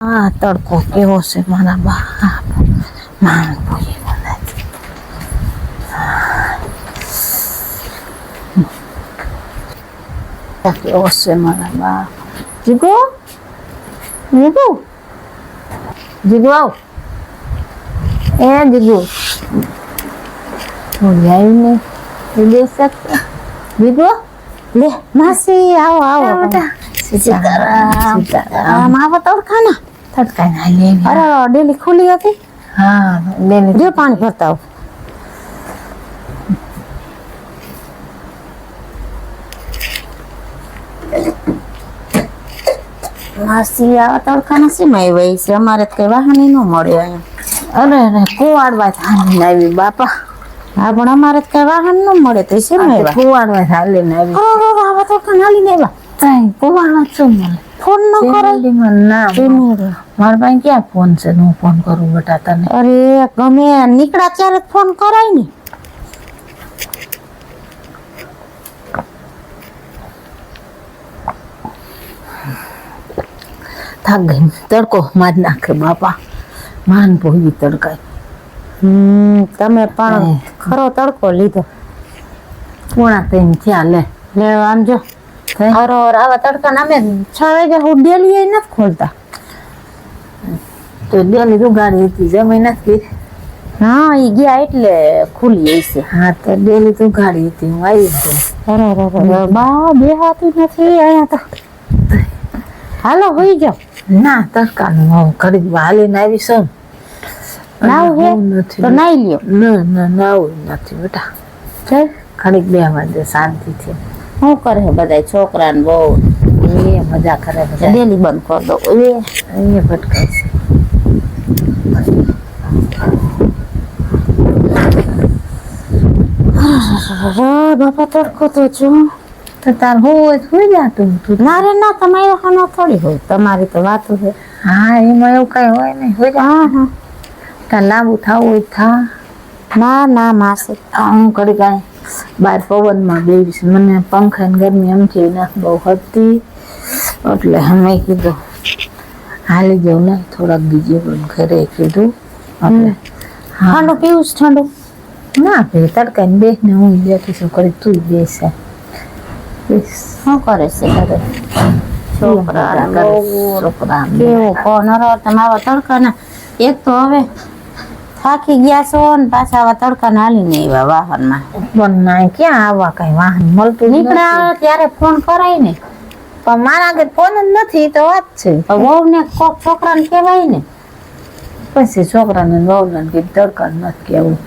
આ તડકો કેવો છે મારા બાપ. માંગ પૂરી બનાવી. કેવો છે મારા બાપ. જીગો જીગો જીગો આવ. એ જીગો આવીને બેસક જીગો લે માસી આવો આવો બેટા. સીતારામ આવો તડકાના તડકાના લે. અરે ડેલી ખુલી હતી. હા ડેલી જો પાણી ભરતા આવ. માસી આવા તડકાના સીમાઈ વહી છે. અમારે કઈ વાહન ન મળે અહીંયા. અરે અરે કુવાડવા થાલી આવી બાપા. હા પણ અમારે કઈ વાહન ન મળે તો સીમાઈ કુવાડવા થાલી આવી. આવા તડકા નાલી લેવા કુવાડવા શું મળે. ફોન ન કરો ના મારા પાસે ક્યાં ફોન છે. હું ફોન કરું બેટા તને. અરે ગમે નીકળ્યા ત્યારે ફોન કરાય ને. થાક ગઈ તડકો માર નાખે બાપા. માન ભોગી તડકાય. તમે પણ ખરો તડકો લીધો. પોણા ત્રણ થયા લે લે આમ જો. આવા તડકા અમે 6 વાગ્યા હું ડેલી નથી ખોલતા. તો ડેલી તો ગાડી હતી જમાઈ નથી. હા એ ગયા એટલે ખુલી હશે. હા તો ડેલી તો ગાડી હતી હું આવી ગઈ. અરે બા બે હાથી નથી અહીંયા તો. હાલો હોઈ જાઓ. ના તડકાનું હું ઘડી હાલીને આવી છું. નાવ હે તો નાઈ લ્યો. ના નાવું નથી બેટા. ચાલ ઘડીક બે વાગે શાંતિથી. શું કરે બધા છોકરા ને બહુ એ મજા કરે. ડેલી બંધ કરી દો. અહીંયા ભટકાય છે. બાપા તડકો તો જો તો તાર હોય હોય જાતું. ના રે ના તમારી ખાનો થોડી હોય. તમારી તો વાતો છે. હા એમાં એવું કઈ હોય નહીં. હોય હા હા તાર લાંબુ થવું હોય થા. ના ના માસે હું ઘડી કાંઈ બહાર પવનમાં બેવીશ. મને પંખા ને ગરમી એમથી ના બહુ હતી એટલે અમે કીધું હાલી જવું ને થોડાક બીજે પણ ઘરે કીધું. એટલે ઠંડુ પીવું છે. ઠંડુ ના ભાઈ તડકા ને બેસ ને હું બેઠી છું. કરી તું બેસે શું કરે છે ઘરે છોકરા છોકરા કેવું કોણ તમારા તડકા ના. એક તો હવે થાકી ગયા છો ને પાછા આવા તડકા હાલી ને એવા વાહનમાં. પણ ના ક્યાં આવા કઈ વાહન મળતું. નીકળ્યા ત્યારે ફોન કરાય ને. પણ મારા આગળ ફોન જ નથી તો વાત છે. વહુ ને કોક છોકરાને કહેવાય ને. પછી છોકરાને વહુ ને કીધું તડકા નથી કેવું.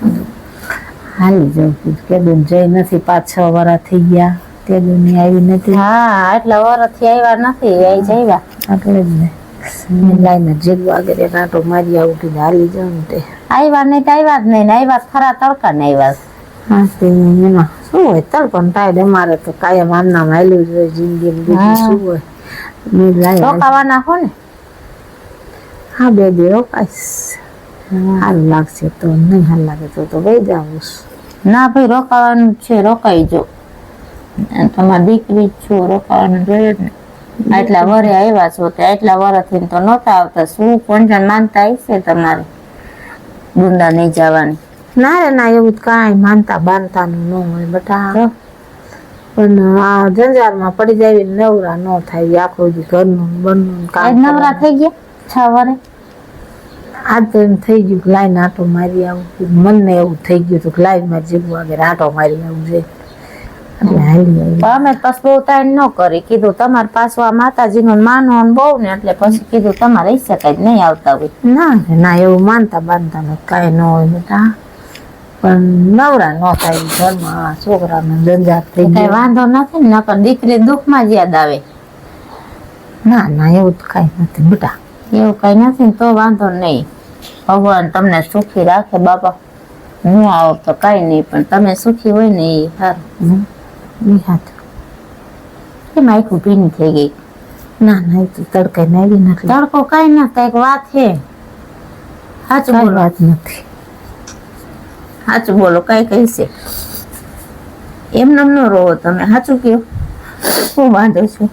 હાલી જવું કીધું. કેદું જઈ નથી 5-6 વર્ષ થઈ ગયા. તેદું ની આવી નથી. હા એટલા વર્ષથી આવ્યા નથી. આવી જઈવા એટલે જ ને લાઈને જીગવા વગેરે નાટો મારી આવું કીધું હાલી જાઉં ને તે આવ્યા નહીં તો આવ્યા જ નહીં. આવ્યા ખરા તડકા ને આવ્યા. હા તે એમાં શું હોય તડકો ને ટાઈડ અમારે તો કાયમ આમનામ હાલ્યું જ હોય જિંદગી બીજું શું હોય. રોકાવાના હો ને. હા 2 દી રોકાઈશ. સારું લાગશે તો. નહીં સારું લાગે તો વહી જાવું. ના ભાઈ રોકાવાનું છે રોકાઈ જો. તમારી દીકરી છો રોકાવાનું જોઈએ ને. આટલા વરે આવ્યા છો તો આટલા વર્ષથી તો નહોતા આવતા. શું કોણ માનતા હશે તમારે ગુંડા નહીં જવાની. ના રે ના એવું કાંઈ માનતા બાંધતાનું ન હોય બેટા. પણ આ જંજારમાં પડી જાય નવરા ન થાય. આખું ઘરનું બનનું કામ નવરા થઈ ગયા 6 વરે. આજ તો એમ થઈ ગયું કે લાઈન આટો મારી આવું. મને એવું થઈ ગયું હતું કે લાઈન માં જીગવા વગેરે આટો મારી આવું છે. અમે પછી બહુ ટાઈમ ન કરી. કીધું તમારે પાછું આ માતાજી નું માનો બહુ ને એટલે પછી કીધું તમારે રહી શકાય નહીં આવતા હોય. ના ના એવું માનતા બાંધતા કઈ ન હોય બેટા. પણ નવરા ન થાય ઘરમાં છોકરાનો જંજાટ થઈ જાય. વાંધો નથી ને નકર દીકરી દુઃખમાં જ યાદ આવે. ના ના એવું તો કઈ નથી બેટા. એવું કઈ નથી ને તો વાંધો નહીં. ભગવાન તમને સુખી રાખે બાપા. હું આવો તો કઈ નહીં પણ તમે સુખી હોય ને એ સારું. કેમ આખું ભીની થઈ ગઈ. ના ના તડકા નાવી નથી. તડકો કઈ ના કઈક વાત છે. સાચું બોલો. વાત નથી સાચું બોલો કઈ કઈ છે. એમ નામ ન રહો તમે. સાચું કયો શું વાંધો છે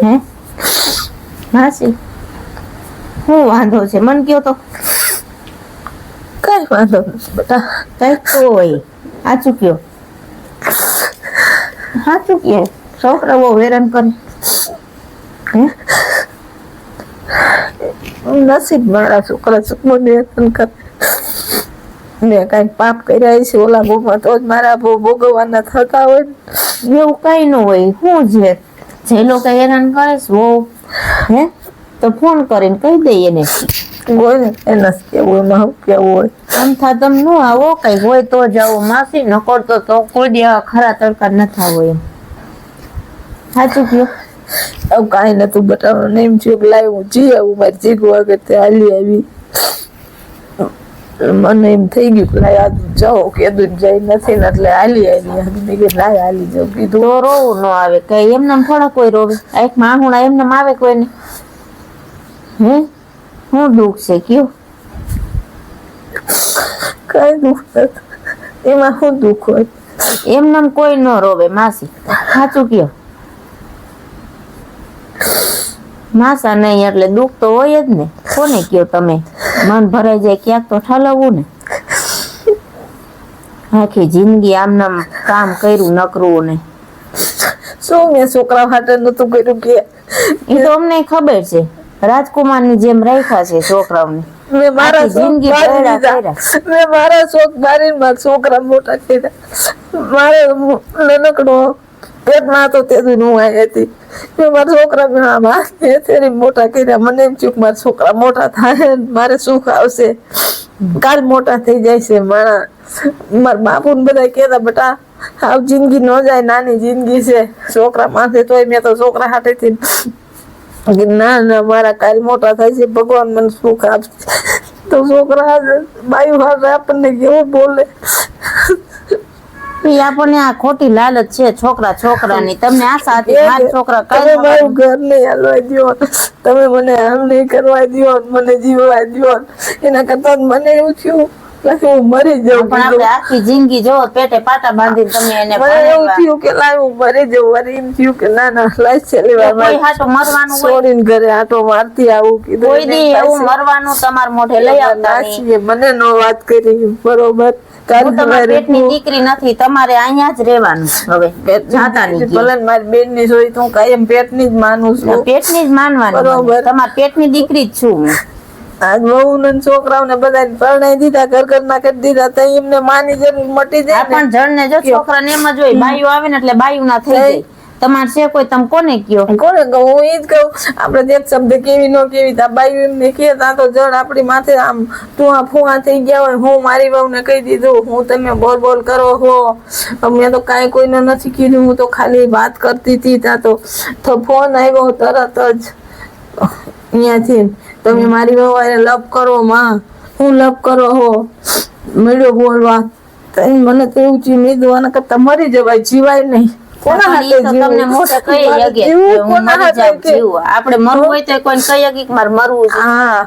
હે માસી? શું વાંધો છે મન કયો તો. કઈ વાંધો નથી બેટા. કઈ તો હોય સાચું કયો. સાચું કયો છોકરા બહુ હેરાન કરે. નસીબ મારા છોકરા સુખમાં કરે. મેં કઈ પાપ કર્યા છે ઓલા ભોગમાં તો જ મારા ભોગવવાના થતા હોય ને. એવું કઈ ન હોય. શું છે જે લોકો હેરાન કરે છે બહુ હે તો ફોન કરીને કહી દઈએ ને. હોય ને એને કેવું એમાં શું કેવું હોય. આમ થા તમે ન આવો કઈ હોય તો જાઓ માસી ન કરતો તો કોઈ દી ખરા તડકા ન થાવો એમ. સાચું કયો. આવું કાંઈ નતું બતાવવાનું એમ થયું કે લાવ હું જી આવું મારી જીગું વગર તે હાલી આવી. મને એમ થઈ ગયું કે લાય આજ જાઓ કીધું જાય નથી ને એટલે હાલી આવી લાય હાલી જાઉં કીધું. તો રોવું ન આવે કઈ એમને થોડા કોઈ રોવે. એક માણું એમને આવે કોઈને હે શું દુઃખ છે કયો. કઈ દુઃખ નથી એમાં શું દુઃખ હોય. એમને કોઈ ન રોવે માસી. સાચું કયો. માસા નહીં એટલે દુઃખ તો હોય જ ને. કોને કયો તમે મન ભરાઈ જાય ક્યાંક તો ઠલવવું ને. આખી જિંદગી આમનામ કામ કર્યું નકરું ને શું મેં છોકરા માટે નતું કર્યું કે. એ તો અમને ખબર છે રાજકુમાર ની જેમ રાખ્યા છે છોકરાઓને. મેં મારા જિંદગી શોખ મેં મારા શોખ મારી મારા છોકરા મોટા કર્યા. મારે નાનકડો પેટમાં હતો તે હું આવી હતી. મેં મારા છોકરા મોટા કર્યા. મને એમ થયું કે મારા છોકરા મોટા થાય મારે સુખ આવશે. કાલ મોટા થઈ જાય છે મારા બાપુ ને બધા કેતા બેટા આવ જિંદગી ન જાય નાની જિંદગી છે છોકરા માથે. તોય મેં તો છોકરા હાથેથી ના ના મારા કાલ મોટા થાય છે ભગવાન મને સુખ આપશે. તો છોકરા બાયુ હાથે આપણને કેવું બોલે. આપણને આ ખોટી લાલચ છે છોકરાની. તમને આશા હતી મારા છોકરા તમે મારું ઘર નહીં હાલવા દો. તમે મને આમ નહીં કરવા દો મને જીવવા દો. એના કરતા મને એવું થયું હું મરી જાઉં. પણ આપણે આખી જિંદગી જો પેટે પાટા બાંધીને તમે એને મને એવું થયું કે લાવ હું મરી જાઉં. વળી એમ થયું કે ના ના લાઈફ છેલ્લી વાર મરવાનું છોડીને ઘરે આટો મારતી આવું કીધું. કોઈ દી એવું મરવાનું તમાર મોઢે લઈ આવતા નહીં. મને નો વાત કરી બરોબર. તમારી પેટની દીકરી નથી તમારે અહીંયા જ રહેવાનું. હવે જાતા નહીં. ભલે મારી બેન ની જોઈ તું કાયમ પેટની જ માનું છું. પેટની જ માનવાની બરોબર. તમારી પેટની દીકરી જ છું હું. આજ વહુ ને છોકરાઓને બધા પરણાઈ દીધા ઘર ના કરી દીધા તો એમને માની જરૂર મટી જાય. પણ જણને જો છોકરાને એમ જ હોય બાયું આવે ને એટલે બાયું ના થઈ જાય. તમારે છે કોઈ તમે કોને કયો. કોને કહું હું ઈ જ કહું. આપડે એક શબ્દ કેવી ન કેવી તા બાયું એમને કે તા તો જણ આપડી માથે આમ તું આ ફુવા થઈ ગયા હોય. હું મારી વહુ ને કહી દીધું હું તમે બોલ કરો હો. મેં તો કાંઈ કોઈને નથી કીધું. હું તો ખાલી વાત કરતી હતી. તા તો ફોન આવ્યો તરત જ અહીંયાથી તમે મારી વહુ લપ કરો માં હું લપ કરો હો મળ્યો બોલવા. મને તો એવું થયું મેં દોવાના કરતા મરી જવાય જીવાય નહીં. તમને મોઢે કહી આપડે મરવું હોય તો કોઈ કહી હકી મારે મરવું. હા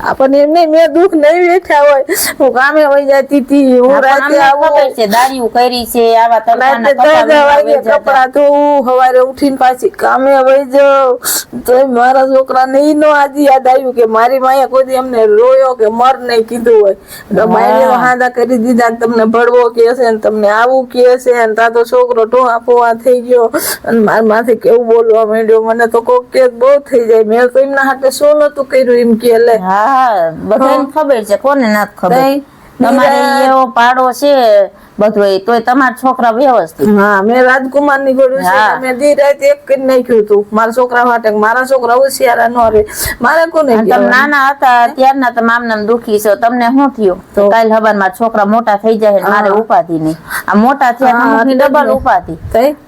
આપણને એમને મેં દુઃખ નહીં વેઠ્યા હોય. હું કામે વહી જતી હતી. હું રાતે આવું છે દાડીઓ કરી છે આવા કપડા ધોવું સવારે ઉઠીને પાછી કામે વહી જાઉં. તો મારા છોકરા ને ઈ નો આજે યાદ આવ્યું કે મારી માયા કોઈ અમને રોયો કે મર નહીં કીધું હોય. મારે હાદા કરી દીધા તમને ભળવો કે છે ને તમને આવું કે છે ને તા તો છોકરો ટોહા ફોવા થઈ ગયો અને મારા માથે કેવું બોલવા માંડ્યો. મને તો કોક કે બહુ થઈ જાય. મેં તો એમના હાથે શું નતું કર્યું એમ કે લે. હા બધાને ખબર છે કોને નથી ખબર. તમારે એવો પાડો છે બધું તોય તમારા છોકરા વ્યવસ્થિત. હા મેં રાજકુમાર ની ગોળ્યું છે. મેં દી રાત એક કરી નાખ્યું હતું મારા છોકરા માટે. મારા છોકરા હોશિયાર ન રે મારે કોને. તમે નાના હતા ત્યારના તમે આમ નામ દુખી છો. તમને શું થયું કાલ હવાર માં છોકરા મોટા થઈ જાય મારે ઉપાધિ નહીં. આ મોટા થયા ડબલ ઉપાધિ.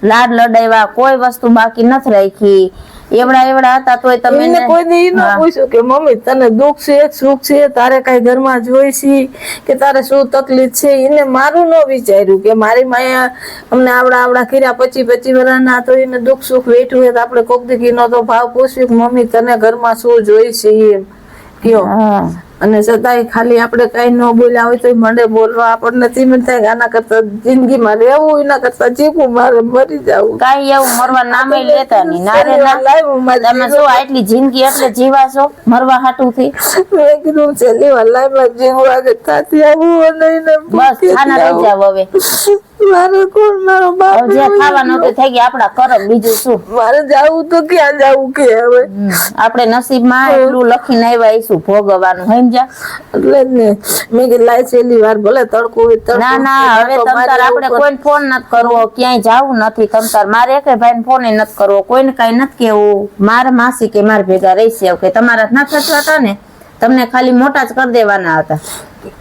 લાડ લડાવ્યા કોઈ વસ્તુ બાકી નથી રાખી. એવડા હતા તોય તમે કોઈ દી ન પૂછ્યું કે મમ્મી તને દુઃખ છે સુખ છે તારે કઈ ઘરમાં જોઈ છે કે તારે શું તકલીફ છે. એને મારું ન વિચાર્યું કે મારી માયા અમને આવડા કર્યા 25 વર્ષના તો એને દુઃખ સુખ વેઠવું હોય તો આપણે કોક દીકી નો તો ભાવ પૂછ્યું કે મમ્મી તને ઘરમાં શું જોઈ છે એમ કયો. અને છતાંય ખાલી આપણે કઈ ન બોલ્યા હોય તો મંડે બોલવા આપણને ધીમે થાય આના કરતા જિંદગીમાં રહેવું એના કરતા જીવવું મારે મરી જવું કાઈ એવું મરવા નામે લેતા નહીં નારે ના તમે શું આટલી જિંદગી એટલે જીવાશો મરવા હાટું થી મેં કીધું છેલ્લી વાર લાઈફમાં જીવવું આગળ થતી આવું નહીં ને બસ ખાના રહી જાવ હવે મારે કોણ મારો બાપ જે ખાવાનું તો થઈ ગયા આપડા કરમ બીજું શું મારે જાવું તો ક્યાં જાવું કે હવે આપણે નસીબમાં એટલું લખીને આવ્યા શું ભોગવવાનું સમજ્યા એટલે જ ને મેં કીધું લાઈ છેલ્લી વાર ભલે તડકો હોય તડકો ના ના હવે તમતાર આપણે કોઈ ફોન નથી કરવો ક્યાંય જાવું નથી તમતાર મારે એક ભાઈ ફોન નથી કરવો કોઈને કઈ નથી કેવું મારા માસી કે મારા ભેગા રહેશે કે તમારા ના થતા હતા ને તમને ખાલી મોટા જ કરી દેવાના હતા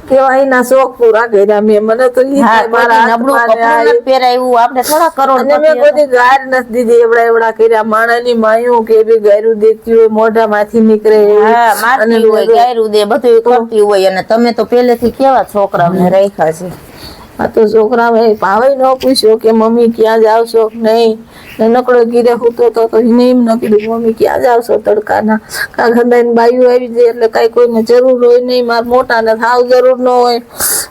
કેવા એના શોખ પૂરા કર્યા મેં મને તો ઈ હા, થાય મારા કોઈ નબળું કપડું નથી પહેરાવ્યું આપણે થોડા કરોડ અને મેં કોઈ ગાર નથી દીધી એવડા કર્યા માણાની માયું કે બી ગાયરું દેતી હોય મોઢામાંથી નીકળે એવી. હા મારતી હોય ગાયરું દે બધું કરતી હોય અને તમે તો પહેલેથી કેવા છોકરાઓને રાખ્યા છે આ તો છોકરા ભાવે ન પૂછ્યો કે મમ્મી ક્યાં જાવ છો નહીં નકડો ગીરે હું તો એને એમ ન કીધું મમ્મી ક્યાં જાવ છો તડકાના કા ખંદાઈને બાયું આવી જાય એટલે કઈ કોઈને જરૂર હોય નહીં મારા મોટા ને થાવ જરૂર ન હોય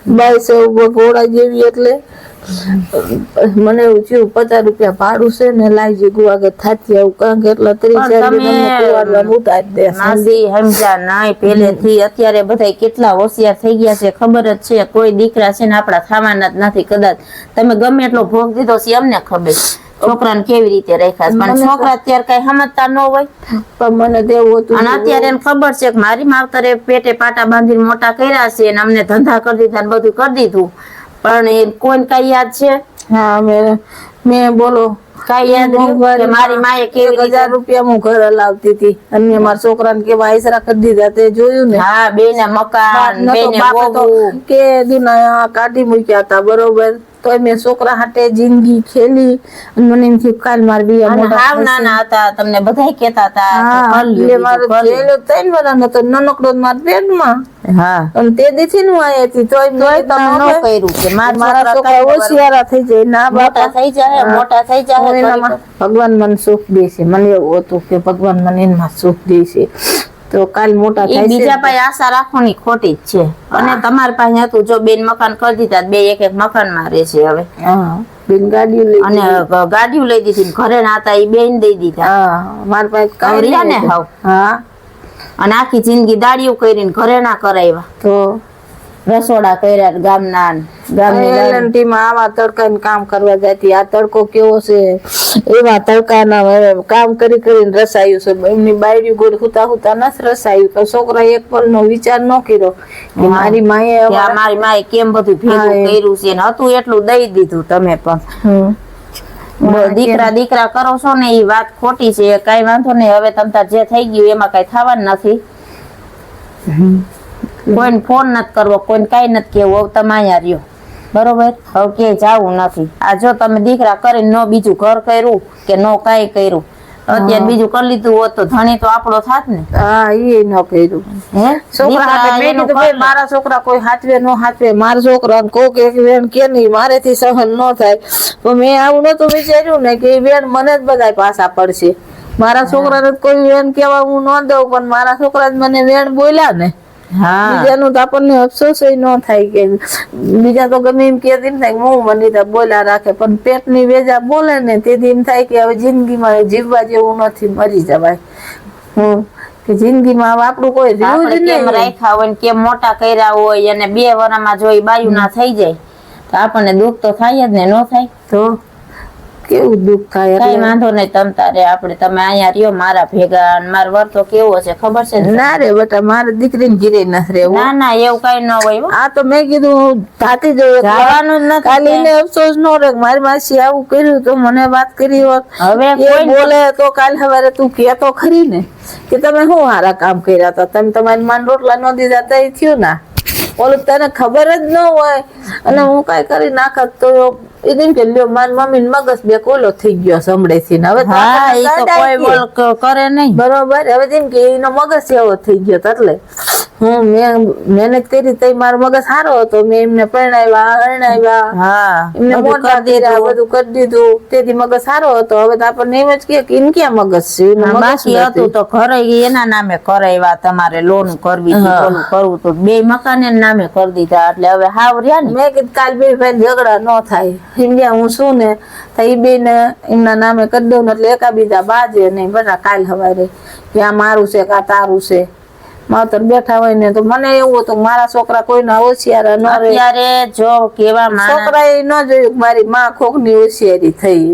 બાઈ છે ઘોડા જેવી એટલે મને એવું થયું 50 રૂપિયા ભાડું છે ને લાવજે ગુવાગર થાતી આવું કારણ કે એટલા 30 ઉતારી દે માસી સમજા નહીં પહેલેથી અત્યારે બધા કેટલા હોશિયાર થઈ ગયા છે ખબર જ છે કોઈ દીકરા છે ને આપડા થવાના જ નથી કદાચ તમે ગમે એટલો ભોગ દીધો છે અમને ખબર છોકરાને કેવી રીતે રાખ્યા પણ છોકરા અત્યારે કઈ સમજતા ન હોય પણ મને તેવું હતું અને અત્યારે એને ખબર છે કે મારી માવતરે પેટે પાટા બાંધીને મોટા કર્યા છે અને અમને ધંધા કરી દીધા ને બધું કરી દીધું પણ એ કોઈને કઈ યાદ છે હા મેં બોલો કઈ યાદ રહ્યું કે મારી માએ કેવી 1000 રૂપિયા હું ઘરે લાવતી હતી અને મારા છોકરાને કેવા આયસરા કરી દીધા તે જોયું ને હા બે ને મકાન બે ને બોગું કે દુનિયા કાઢી મૂક્યા હતા બરોબર તો મેં છોકરા હાટે જિંદગી ખેલી અને મને એમ થયું કાલ માર બીયા મોટા હાવ નાના હતા તમને બધાય કહેતા હતા એટલે મારે જેલો 3 વર્ષનો તો નનકડો મારા પેટમાં હા અને તે દીથી નું આયા હતી તોય તમે ન કર્યું કે મારા છોકરા હોશિયારા થઈ જાય ના મોટા થઈ જાય મોટા થઈ જાય ભગવાન મને સુખ દેશે મને એવું હતું કે ભગવાન મને એમાં સુખ દેશે તો કાલ મોટા થાય છે બીજા પાસે આશા રાખવાની ખોટી જ છે અને તમારી પાસે હતું જો બેન મકાન કરી દીધા બે એક એક મકાન માં રહેશે હવે હા બેન ગાડીઓ લઈ અને ગાડીઓ લઈ દીધી ઘરે ના હતા એ બેન દઈ દીધા હા મારા પાસે કવરિયા ને હાવ હા અને આખી જિંદગી દાડીઓ કરીને ઘરે ના કરાવ્યા તો રસોડા કર્યા ગામના LNT માં આવા તડકાને કામ કરવા જતી આ તડકો કેવો છે એવા તડકાના કામ કરી કરીને રસાયું છે એમની બાયડી ગોળ હુતા હુતા નથી રસાયું તો છોકરા એક પલ નો વિચાર ન કર્યો કે મારી માએ કેમ બધું ભેગું કર્યું છે ને હતું એટલું દઈ દીધું તમે પણ દીકરા કરો છો ને એ વાત ખોટી છે કઈ વાંધો નહીં હવે તમતાર જે થઈ ગયું એમાં કઈ થવાનું નથી કોઈને ફોન નથી કરવો કોઈને કઈ નથી કેવું તમે અહીંયા રહ્યો બરોબર હવે ક્યાંય જવું નથી આ જો તમે દીકરા કરીને નો બીજું ઘર કર્યું કે નો કઈ કર્યું અત્યારે બીજું કરી લીધું હોત તો ધણી તો આપણો થાત ને હા એ ન કર્યું હે મારા છોકરા કોઈ હાથવે નો હાથવે મારા છોકરા કોક એક વેણ કે નહીં મારેથી સહન ન થાય તો મેં આવું નતું વિચાર્યું ને કે વેણ મને જ બધા પાછા પડશે મારા છોકરાને કોઈ વેણ કેવા હું ન દઉં પણ મારા છોકરા મને વેણ બોલ્યા ને બીજાનું તો આપણને અફસોસ ન થાય કે બીજા તો ગમે એમ કે હું મને બોલ્યા રાખે પણ પેટની વેજા બોલે ને તેથી એમ થાય કે હવે જિંદગીમાં જીવવા જેવું નથી મરી જવાય કે જિંદગીમાં હવે આપણું કોઈ કેમ રાખ્યા હોય કેમ મોટા કર્યા હોય અને 2 વર્ષમાં જો બાયું ના થઈ જાય તો આપણને દુઃખ તો થાય જ ને ન થાય તો કેવું દુઃખ થાય કઈ વાંધો નહીં તમ તારે આપણે તમે અહીંયા રહ્યો મારા ભેગા મારો વર તો કેવો છે ખબર છે ના રે બેટા મારે દીકરીને ઘીરે નથી રહેવું ના ના એવું કઈ ન હોય આ તો મેં કીધું થાતી જવાનું જ નથી કાલીને અફસોસ ન રહે મારી માસી આવું કર્યું તો મને વાત કરી હોત હવે કોઈ બોલે તો કાલ સવારે તું કહેતો ખરી ને કે તમે શું સારા કામ કર્યા હતા તમે તમારી માન રોટલા ન દીધા તો થયું ના ઓલું તને ખબર જ ન હોય અને હું કઈ કરી નાખત તો એમ કે લ્યો મારી મમ્મી મગજ બે કોલો થઈ ગયો સંભળે થી હવે કોઈ કરે નહીં બરોબર હવે જેમ કે એનો મગજ એવો થઈ ગયો એટલે હું મહેનત કરી તો મારો મગજ સારો હતો. મેં એમને પરણાવ્યા હા એમને મોટા કર્યા, બધું કરી દીધું. તેથી મગજ સારો હતો. હવે તો આપણને એમ જ કે ઇન ક્યાં મગજ છે, એનું મગજ બાકી હતું તો ઘરે એના નામે કરાવ્યા, તમારે લોન કરવી હતી, ઓલું કરવું તો બે મકાન નામે કરી દીધા. એટલે હવે હાવ રહ્યા ને. મેં કીધું કાલ બે ભાઈ ઝઘડા ન થાય, સમજ્યા હું શું ને તો એ બે ને એમના નામે કરી દઉં ને એટલે એકાબીજા બાજે નહીં. બધા કાલ હવારે કે આ મારું છે કે આ તારું છે. માવતર બેઠા હોય ને તો મને એવું હતું મારા છોકરા કોઈના હોશિયાર ન રહે. અત્યારે જો કેવા છોકરા એ ન જોયું મારી માં કોક ની હોશિયારી થઈ,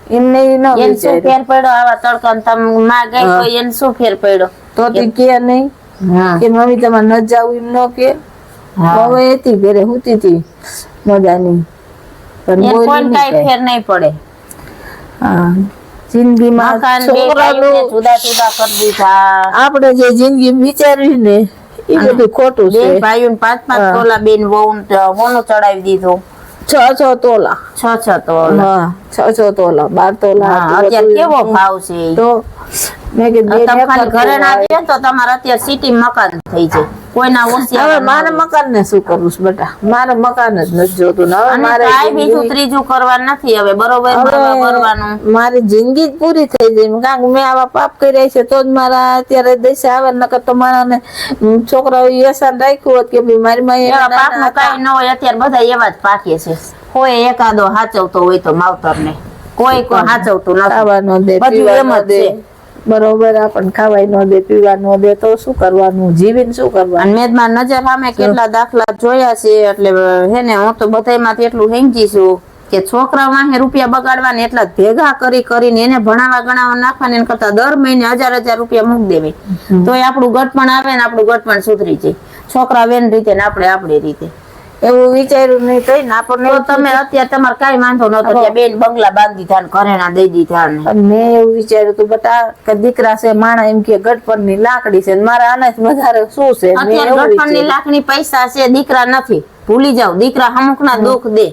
એમને એ ન એને શું ફેર પડ્યો આવા તડકા તમે માં ગઈ હોય એને શું ફેર પડ્યો? તો તી કે નહીં કે મમ્મી તમારે ન જાવું એમ ન કે. હવે હતી ઘરે હુતી હતી મજાની, પણ કોઈ કઈ ફેર નહીં પડે. હા જિંદગીમાં છોકરાનું જુદા જુદા કરી દીધા. આપણે જે જિંદગી વિચાર્યું ને એ બધું ખોટું છે. ભાઈઓ 5-5 તોલા બેન વહુ ચડાવી દીધું. 6 તોલા 6 તોલા. 6 તોલા 12 તોલા. અત્યારે કેવો ભાવ છે તો મેં કીધું તમે ખાલી ઘરે ના આવ્યો તો તમારે અત્યારે સિટી મકાન થઈ જાય. કોઈના હવે મારે મકાન ને શું કરવું છે બેટા? મારે મકાન જ નથી જોતું ને. હવે મારે બીજું ત્રીજું કરવાનું નથી હવે. બરોબર કરવાનું. મારી જિંદગી જ પૂરી થઈ જાય. કારણ કે મેં આવા પાપ કર્યા છે તો જ મારા અત્યારે દશા આવે. નકર તો મારા છોકરાઓ એસાન રાખ્યું હોત કે મારી માં પાપ નું કઈ ન હોય. અત્યારે બધા એવા જ પાકે છે. કોઈ એકાદો હાચવતો હોય તો માવતર ને, કોઈ હાચવતું નથી. ખાવા ન દે, પીવા ન દે. બરોબર, આપણને ખાવાય ન દે, પીવા ન દે તો શું કરવાનું? જીવીને શું કરવાનું? મેં મારી નજર સામે કેટલા દાખલા જોયા છે. એટલે હે ને હું તો બધાયમાંથી એટલું હેંચી છું કે છોકરા વાહે રૂપિયા બગાડવા ને એટલા ભેગા કરીને એને ભણાવવા ગણાવવા નાખવાને એના કરતા દર મહિને 1000 રૂપિયા મૂક દેવી તોય આપણું ગટપણ આવે ને આપણું ગટપણ સુધરી જાય. છોકરા વેન રીતે ને આપણે આપણી રીતે. એવું વિચાર્યું નહીં તો ને આપણને. તમે અત્યારે તમારે કઈ વાંધો નતો, બેન બંગલા બાંધી દીધા ને ઘરેણા દઈ દીધા ને. મેં એવું વિચાર્યું તું બટા કે દીકરા છે માણા એમ કે ગટપણ ની લાકડી છે, મારા આના વધારે શું છે? અત્યારે ગટપણ ની લાકડી પૈસા છે, દીકરા નથી. ભૂલી જાવ, દીકરા અમુક ના દુઃખ દે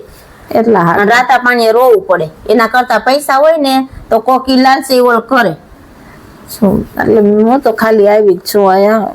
એટલા રાતા પાણીએ રોવું પડે. એના કરતા પૈસા હોય ને તો કોકી લાલસી ઓળ કરે. એટલે હું તો ખાલી આવી જ છું અહીંયા.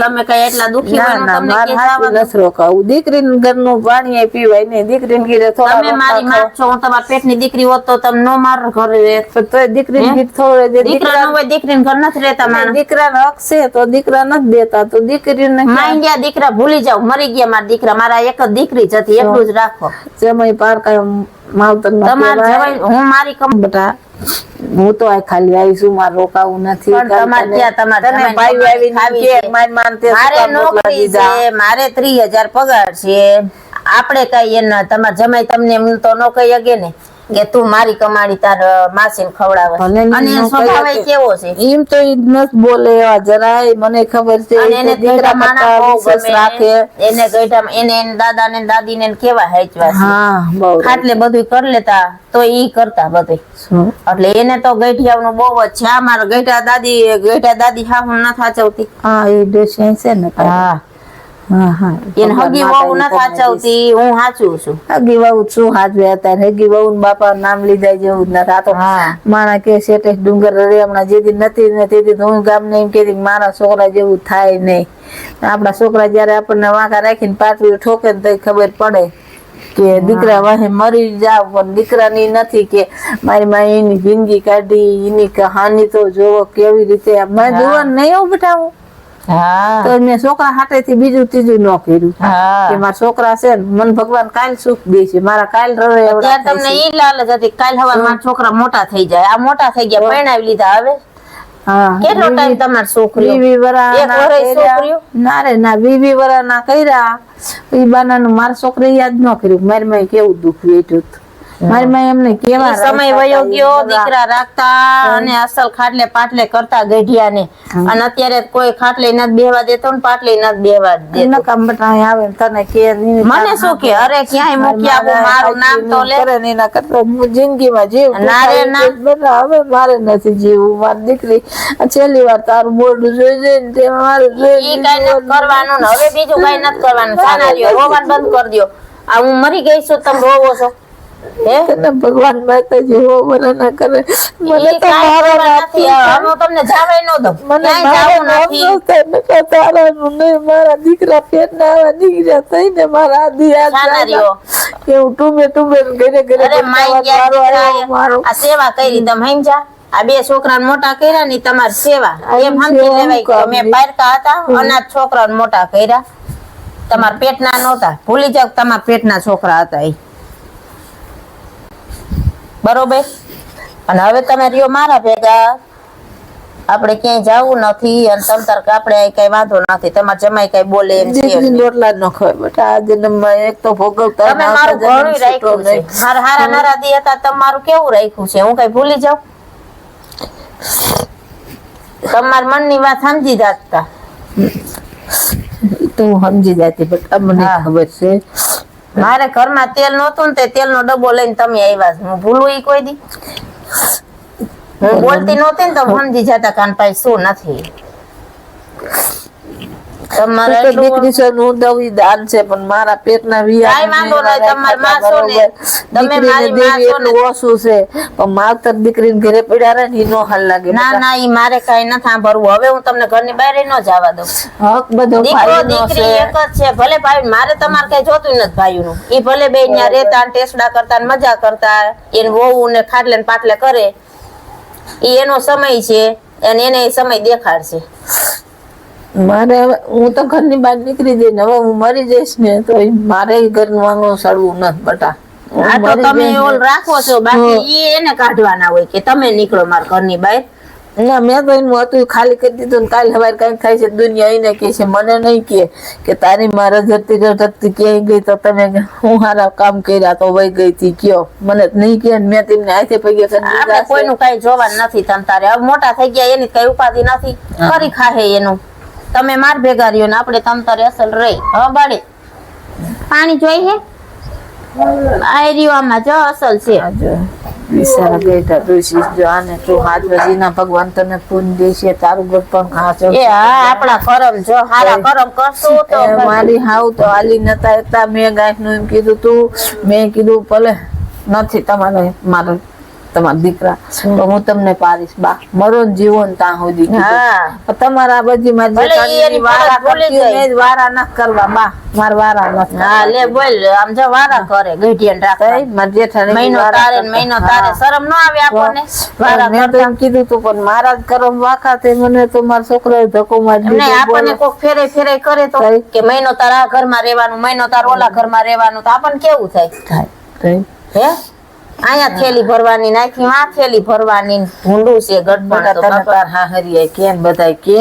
તમે કઈ એટલા દુખી નથી રોકાવું. દીકરીને ઘરનું પાણી પીવાય નહીં. દીકરીને ઘરે તમે મારી માં છો, હું તમારા પેટની દીકરી હોત તો તમે નો માર ઘરે તો દીકરીને થોડે દીકરા નો હોય. દીકરીને ઘર નથી રહેતા. મારા દીકરાને હક છે તો દીકરા નથી દેતા તો દીકરીને માઈ ગયા દીકરા ભૂલી જાવ. મરી ગયા મારા દીકરા. મારા એક જ દીકરી જ હતી, એટલું જ રાખો. જમાઈ પારકા માવતર તમારે હું મારી કમ બેટા હું તો આ ખાલી આવી છું. મારે રોકાવું નથી. મારે 30,000 પગાર છે. આપડે કઈ એને તમારે જમાઈ તમને એમ તો નો કહી શકે ને કે તું મારી કમાણી તાર માસીને ખવડાવે. અને સ્વભાવ કેવો છે એમ તો ઈ નત બોલે એવા જરાય. મને ખબર છે એને દીકરા માણા બહુ ગમે. રાખે એને ગઈઢામાં એને દાદા ને દાદી ને કેવા હેચવા છે. હા બહુ ખાટલે બધું કરી લેતા તો ઈ કરતા બધું. એટલે એને તો ગઈઢિયાનું બહુ જ છે. મારા ગઈઢા દાદી હા હું ના થાચવતી. હા એ ડોસી છે ને. હા એને હગી વહુ ના થાચવતી. હું હાચું છું. હગી વહુ શું હાચવે? અત્યારે હગી વહુ ને બાપા નામ લીધા જેવું જ નથી. આ તો માણા કે શેઠે ડુંગર હમણાં જેથી નથી ને તેથી હું ગામ ને એમ કેતી મારા છોકરા જેવું થાય નહીં. આપડા છોકરા જયારે આપણને વાંકા રાખીને પાટવી ઠોકે ને તો ખબર પડે કે દીકરા વાહે મરી જાવ. પણ દીકરાની નથી કે મારી માં એની જિંદગી કાઢી, એની કહાની તો જોવો કેવી રીતે. મેં જોવાનું નહીં એવું બતાવું. તો મેં છોકરા હાથે થી બીજું ત્રીજું ન કર્યું કે મારા છોકરા છે મન ભગવાન કાલ સુખ દે છે. મારા કાલ રવે તમને ઈ લાલચ હતી કાલ હવાર મારા છોકરા મોટા થઈ જાય. આ મોટા થઈ ગયા, પરણાવી લીધા. હવે કેટલો ટાઈમ તમારે છોકરીઓ 20 વર્ષ ના રે ના 20 વર્ષ ના કર્યા. એ બાનાનું મારા છોકરા યાદ ન કર્યું. મારી માં કેવું દુઃખ વેઠ્યું. મારી માં એમને કેવા સમય વયો ગયો. દીકરા રાખતા અને અસલ ખાટલે પાટલે કરતા ગઢિયા ને. અને અત્યારે કોઈ ખાટલે નથી બેહવા દેતો ને પાટલે નથી બેહવા દેતો. નકામ બટાય આવે તને કે મને શું કે અરે ક્યાંય મૂકી આવું મારું નામ તો લે. એના કરતા હું જિંદગીમાં જીવ નારે ના બેટા હવે મારે નથી જીવવું. મારી દીકરી છેલ્લી વાર તારું મોઢું જોઈ જોઈને તે મારું જોઈ કઈ નથી કરવાનું ને હવે બીજું કઈ નથી કરવાનું. સાના રોવાનું બંધ કરી દો. આ હું મરી ગઈ છું તમે રોવો છો. તને ભગવાન માતાજી હો મને ના કરે મને તો મારો નથી હું તમને જાવે ન દઉં મને જાવું નથી તારાનું નહીં મારા દીકરા પેટના આવા દીકરા થઈને મારા આદિ એવું ટુમે ઘરે ઘરે અરે મારો આ સેવા કરી તમે સમજ્યા આ બે છોકરાને મોટા કર્યા ની તમારી સેવા એમ સમજી લેવાય કે મેં પારકા હતા અનાથ છોકરાને મોટા કર્યા તમારા પેટના નહોતા ભૂલી જાવ તમારા પેટના છોકરા હતા એ બરોબર અને હવે તમે રહ્યો મારા ભેગા આપણે ક્યાંય જવું નથી અને તમ તાર આપણે કઈ વાંધો નથી તમારા જમાઈ કઈ બોલે એમ છે રોટલા ન ખવાય બેટા આ જન્મમાં એક તો ભોગવતા તમે મારું ઘણું રાખ્યું છે મારા હારા નરાદી હતા તમારું કેવું રાખ્યું છે હું કઈ ભૂલી જાઉં તમારા મનની વાત સમજી જાતા તો હું સમજી જાતી બેટા મને ખબર છે મારે ઘરમાં તેલ નહોતું ને તે તેલનો ડબ્બો લઈને તમે આવ્યા હું ભૂલું ઈ કોઈ દી હું બોલતી નહોતી ને તો સમજી જતા કાનભાઈ શું નથી તમારે દીકરી છે હું દવી દાન છે પણ મારા પેટના વિયા કાઈ વાંધો નહીં તમાર માં છો ને તમે મારી માં છો ને ઓછું છે પણ માવતર દીકરીને ઘરે પડ્યા રહે ને નો હાલ લાગે ના ઈ મારે કઈ ન સાંભળવું હવે હું તમને ઘરની બહાર ન જવા દઉં હક બધો દીકરો દીકરી એક જ છે ભલે ભાઈ મારે તમારે કઈ જોતું નથી ભાઈનું ઈ ભલે બે ત્યાં રહેતા ને ટેસડા કરતા ને મજા કરતા એને વહુ ને ખાટલે ને પાટલે કરે ઈ એનો સમય છે અને એને સમય દેખાડશે મારે હું તો ઘરની બહાર નીકળી જઈને હવે હું મરી જઈશ ને તો મારે ઘરનું આંગણું સડવું નથી બટા આ તો તમે ઓલ રાખો છો બાકી ઈ એને કાઢવાના હોય કે તમે નીકળો મારા ઘરની બહાર ના મેં તો એનું હતું ખાલી કરી દીધું ને કાલે સવારે કઈક થાય છે દુનિયા એને કે છે મને નહીં કે તારી મારા ધરતી ક્યાંય ગઈ તો તમે હું સારા કામ કર્યા તો વહી ગઈ હતી કયો મને નહીં કે મેં તેમને હાથે પગે આપણે કોઈનું કઈ જોવાનું નથી તમ તારે હવે મોટા થઈ ગયા એની કઈ ઉપાધિ નથી કરી ખાહે એનું તમે માર ભેગા રહ્યો ને આપણે તમ તારે અસલ રહી હવે બાળી પાણી જોઈ હે આ રહ્યો આમાં જો અસલ છે બિચારા બેઠા ઋષિ જો આને તું હાથ વજીના ભગવાન તને પૂન દેશે તારું ઘર પણ ખાચો એ હા આપણા કરમ જો હારા કરમ કરશું તો મારી હાવ તો હાલી નતા એકતા મેં ગાંઠ નું એમ કીધું તું મેં કીધું ભલે નથી તમારે મારે તમારા દીકરા તો હું તમને પાડીશ બા મરો ને જીવો ને ત્યાં સુધી તમારા બધી વારા ન કરવા બા માર વારા નથી હા લે બોલ આમ જો વારા કરે ગઢિયન રાખે માર જેઠાણી મહિનો તારે શરમ ન આવે આપણને વારા મેં તો એમ કીધું તું પણ મારા જ કરમ વાખા તે મને તો મારા છોકરાએ ધક્કો મારી દીધો આપણને કોક ફેરે કરે તો કે મહિનો તારા આ ઘરમાં રહેવાનું મહિનો તારા ઓલા ઘરમાં રહેવાનું તો આપણને કેવું થાય હે આયા થેલી ભરવાની નાખી આ થેલી ભરવાની ભૂંડું છે ગડબડ તો તાર હાહરિયા કે બધાય કે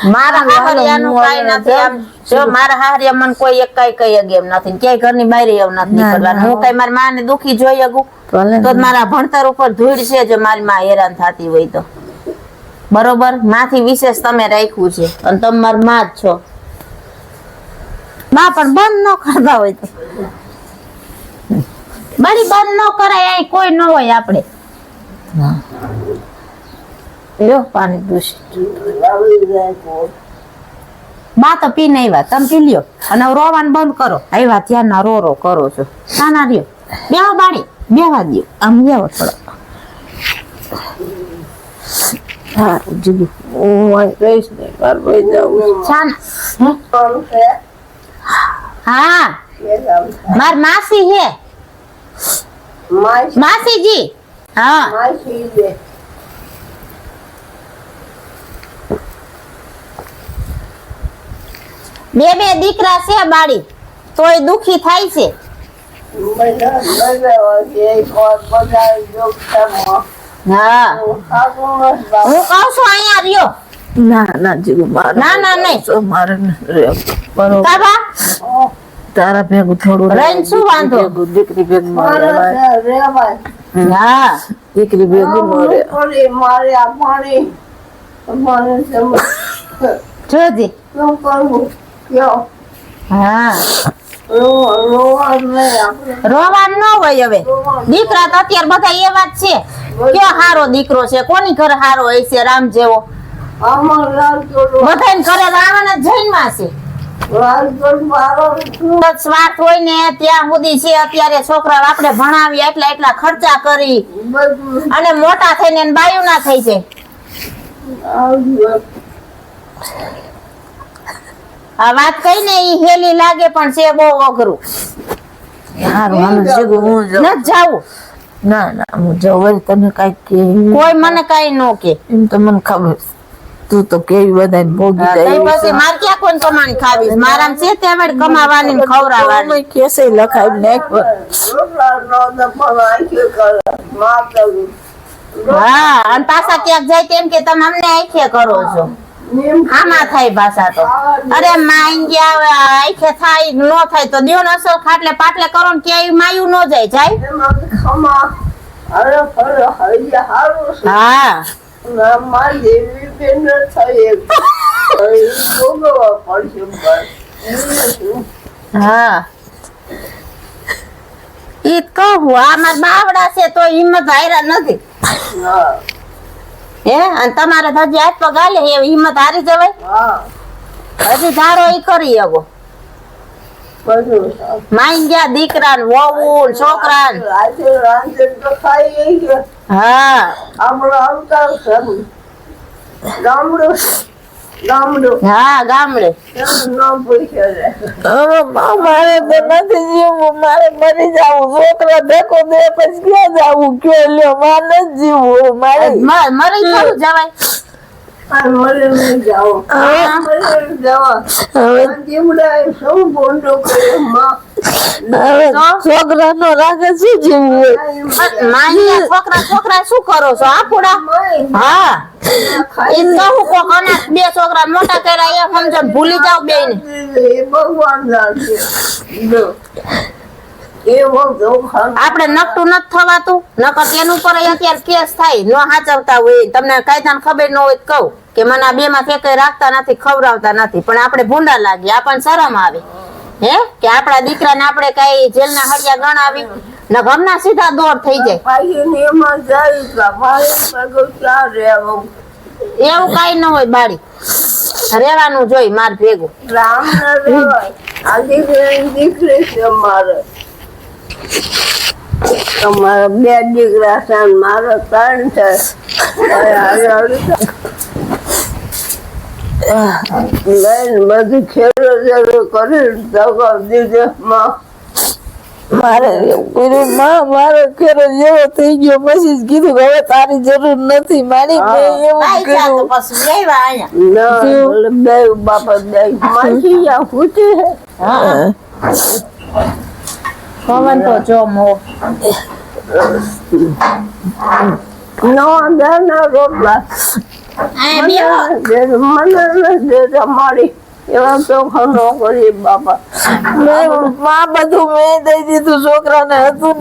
મારા હાહરિયાનું કાઈ નથી આમ જો મારા હાહરિયા મને કોઈ એક કઈ એમ નથી ક્યાંય ઘરની બહાર એવું નથી નીકળવાનું હું કઈ મારી માને દુખી જોઈ શકું તો મારા ભણતર ઉપર ધૂળ છે જો મારી માં હેરાન થતી હોય તો બરોબર માથી વિશેષ તમે રાખ્યું છે અને તમે મારી માં જ છો માં પણ બંધ ન કરતા હોય તો બળી બંધ ન કરાય અહીં કોઈ ન હોય આપણે લ્યો પાણી દૂષિત બા તો પી નહીં વાત તમે પી લ્યો અને રોવાનું બંધ કરો આવ્યા ત્યાં ના રો કરો છો નાના રહ્યો બેહો બાળી બેહવા દો આમ બેહો થોડો હા જીગી હું રહીશ ને બાર ભાઈ જાઉં છાના હા માર માસી હે માસીજી હા બે દીકરા છે બાળી તોય દુખી થાય છે હા હું કહું છું અહીંયા રહ્યો ના જીગુ મારે ના નહીં મારે બરોબર કાબા તારા ભેગું થોડું રહીને શું વાંધો દીકરી ભેગું હા દીકરી ભેગું જોજી હા રોવાનું ન હોય હવે દીકરા તો અત્યારે બધા એ વાત છે કયો હારો દીકરો છે કોની ઘરે હારો હોય છે રામ જેવો બધાને ઘરે રાવણ જ જન્મા છે સ્વાર્થ હોય ને ત્યાં સુધી છે. અત્યારે છોકરા આપણે ભણાવી એટલા ખર્ચા કરી અને મોટા થઈને એને બાયું ના થઈ જાય. આ વાત કઈ ને ઈ હેલી લાગે પણ છે બહુ અઘરું. નથી જાવું. ના ના હું જવું તને કઈ કે કોઈ મને કઈ ન કે. એમ તો મને ખબર છે. તું તો કેવી બધાને ભોગી જાય પછી માર ક્યાં કોઈ કમાણી ખાવીશ. મારામ છે તે વળી કમાવાની ને ખવડાવવાની. કેસે લખાઈ નાખ. હા અને પાછા ક્યાંક જાય તેમ કે તમે અમને આંખે કરો છો. આમાં થાય ભાષા તો. અરે માઈ ગયા આંખે થાય નો થાય તો દિયો અસલ ખાટલે પાટલે કરો ને ક્યાંય માયું ન જાય હા હા ઈ કહું આ મારા બાવડા છે તો હિંમત હાર્યા નથી. હે અને તમારે હજી હાથ પગ હાલે એ હિંમત હારી જવાય. હજી ધારો ઈ કરી શકો. માઈ ગયા દીકરા ને વહુ છોકરા હા હા ગામડે મારે તો નથી જીવવું. મારે મરી જવું. છોકરા દેખો દે પછી ક્યાં જવું કયો લ્યો. મારે નથી જીવવું. મારે મરી ખરું જવાય. છોકરા નો રાખે શું જીવવું હોય. છોકરા શું કરો છો આપડા? હા એ કહું કોક અનાથ બે છોકરા મોટા કર્યા એ સમજો ભૂલી જાવ બે ને. આપડે નકટું નથી થવાતું. નકર તેનું પર અત્યારે કેસ થાય નો હાચવતા હોય. તમને કાયદાને ખબર ન હોય તો કહું કે મને આ બે માં કઈ રાખતા નથી ખવડાવતા નથી પણ આપણે ભૂંડા લાગીએ. આપણને શરમ આવે હે કે આપડા દીકરાને આપણે કઈ જેલના હળિયા ગણાવી ને ઘરના સીધા દોર થઈ જાય. એવું કઈ ન હોય બાળી રેવાનું જોઈ માર ભેગું. તમારા બે દીકરા છે મારો 3 છે. બધું ખેડો કરી મારે મારો ખેડો જેવો થઈ ગયો પછી કીધું હવે તારી જરૂર નથી. મારી બાપા પવન તો જો મો નો ના રોટલા મને મારી એવા ચોખા ન કરી બાપા. માં બધું મેં દઈ દીધું. છોકરાને હતું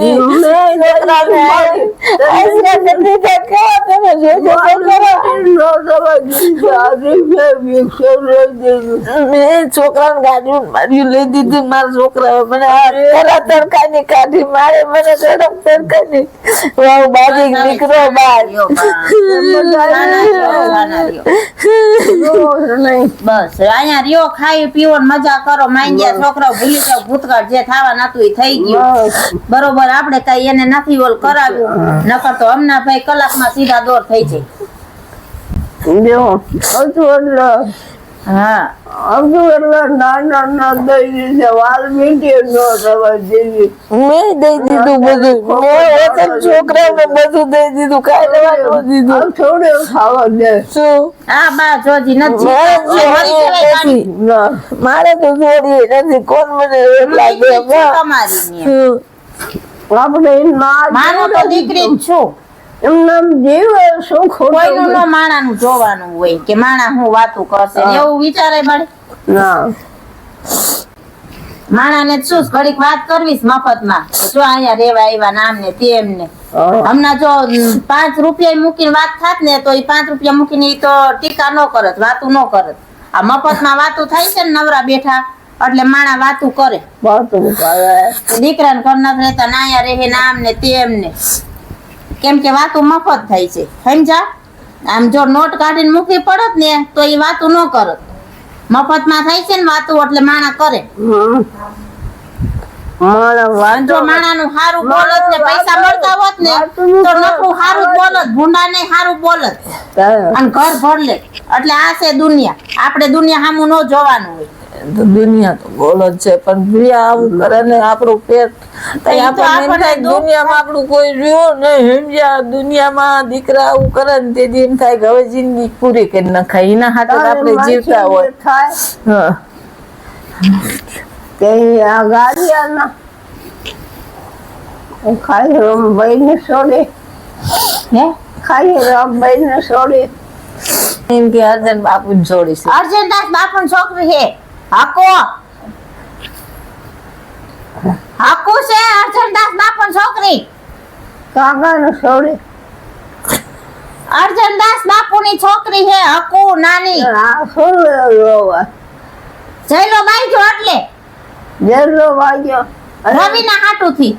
મેં છોકરાને ગાડી લઈ દીધી. મારા છોકરા મને તડકા ની કાઢી મારે મને તડકા ની બાજી નીકળો બાર બસ અહીંયા રિયો ખાઈ પીવો મજા કરો. માંગ્યા છોકરાઓ ભૂલી જાવ ભૂતકાળ જે થવા નતું એ થઈ ગયું બરોબર. આપણે કઈ એને નથી ઓલ કરાવ્યું નકર તો હમણાં ભાઈ કલાકમાં સીધા દોર થઈ જાય. હા નાના દઈ દીધે વાલ મીઠી નો થવા દેવી. મેં દઈ દીધું બધું. છોકરાને બધું દઈ દીધું. કઈ લેવા દીધું. થોડે ખાવા દે શું આ બા જોજી નથી મારે તો જોડી નથી. કોણ મને લાગે આપણે માનો તો દીકરી જ છું. એમનામ જીવે શું કોઈનું ન માણાનું જોવાનું હોય કે માણા હું વાતું કરશે એવું વિચારે મળે ના. માણાને શું ઘડીક વાત કરવીશ મફતમાં જો અહીંયા રેવા આવ્યા નામ ને તેમને. હમણાં જો 5 રૂપિયા મૂકીને વાત થાત ને તો એ 5 રૂપિયા મૂકીને ઈ તો ટીકા ન કરત વાતું ન કરત. આ મફતમાં વાતું થાય છે ને નવરા બેઠા એટલે માણા વાતું કરે. દીકરાને ઘર નથી રહેતા નાયા રહે નામ ને તેમને કેમ કે વાતું મફત થાય છે સમજા. આમ જો નોટ કાઢીને મૂકવી પડત ને તો એ વાતું ન કરત. મફતમાં થાય છે ને વાતું એટલે માણા કરે. મારા વાંધો જો માણાનું હારું બોલત ને પૈસા મળતા હોત ને તો નકરું હારું બોલત, ભૂંડા ને હારું બોલત અને ઘર ભર લે. એટલે આ છે દુનિયા. આપણે દુનિયા સામું ન જોવાનું હોય. તો દુનિયા તો બોલો જ છે પણ પ્રિયા આવું કરે ને આપણું પેટ દુનિયામાં આપણું કોઈ રહ્યું નહીં સમજ્યા. દુનિયામાં દીકરા આવું કરે ને તેથી એમ થાય કે હવે જિંદગી પૂરી કરી નખાય. એના હાથે આપણે જીવતા હોય. હા કે આ ગાડિયાના ખાઈ રમભાઈ ને છોડે હે ખાઈ રમભાઈ ને છોડે એમ કે અર્જન બાપુ ને છોડીશ. અર્જનદાસ બાપુની છોકરી છે. હાકો હાકુ છે અર્જનદાસ બાપુની છોકરી. કાકા ને છોડે અર્જનદાસ બાપુની છોકરી છે. હકુ નાની આ છોડે રોવા જયલો બાઈ જો એટલે જેલો વાગ્યો રવિના હાટુથી